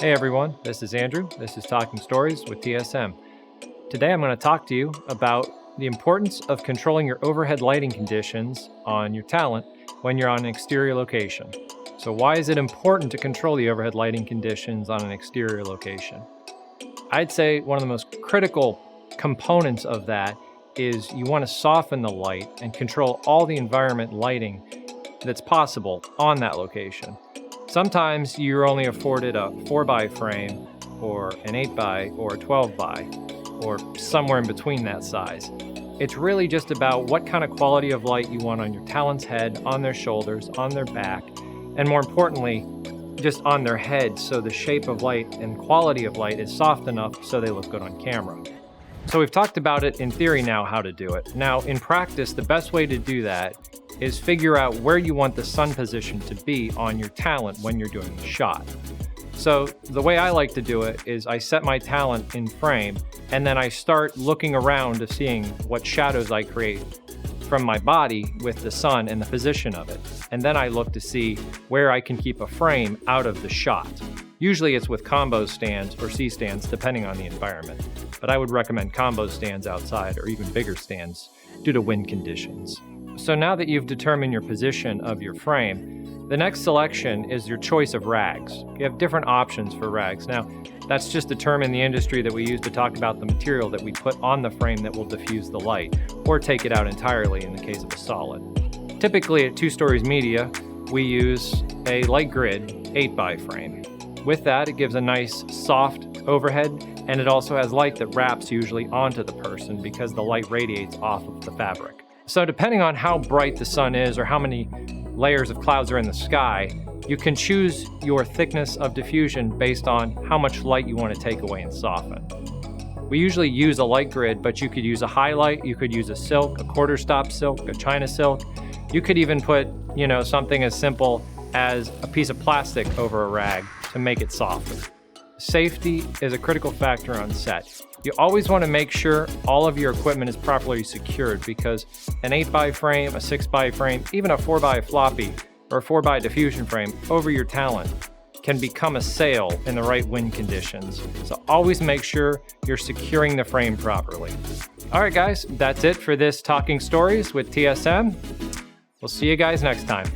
Hey everyone, this is Andrew. This is Talking Stories with TSM. Today I'm going to talk to you about the importance of controlling your overhead lighting conditions on your talent when you're on an exterior location. So why is it important to control the overhead lighting conditions on an exterior location? I'd say one of the most critical components of that is you want to soften the light and control all the environment lighting that's possible on that location. Sometimes you're only afforded a 4x frame or an 8x or a 12x or somewhere in between that size. It's really just about what kind of quality of light you want on your talent's head, on their shoulders, on their back, and more importantly, just on their head so the shape of light and quality of light is soft enough so they look good on camera. So we've talked about it in theory now how to do it. Now in practice, the best way to do that is figure out where you want the sun position to be on your talent when you're doing the shot. So the way I like to do it is I set my talent in frame and then I start looking around to seeing what shadows I create from my body with the sun and the position of it. And then I look to see where I can keep a frame out of the shot. Usually it's with combo stands or C-stands depending on the environment, but I would recommend combo stands outside or even bigger stands due to wind conditions. So now that you've determined your position of your frame, the next selection is your choice of rags. You have different options for rags. Now, that's just a term in the industry that we use to talk about the material that we put on the frame that will diffuse the light, or take it out entirely in the case of a solid. Typically at 2 Stories Media, we use a light grid 8x frame. With that, it gives a nice soft overhead, and it also has light that wraps usually onto the person because the light radiates off of the fabric. So depending on how bright the sun is or how many layers of clouds are in the sky, you can choose your thickness of diffusion based on how much light you want to take away and soften. We usually use a light grid, but you could use a highlight, you could use a silk, a quarter stop silk, a China silk. You could even put, something as simple as a piece of plastic over a rag to make it softer. Safety is a critical factor on set. You always want to make sure all of your equipment is properly secured because an 8x frame, a 6x frame, even a 4x floppy or a 4x diffusion frame over your talent can become a sail in the right wind conditions. So always make sure you're securing the frame properly. All right, guys, that's it for this Talking Stories with TSM. We'll see you guys next time.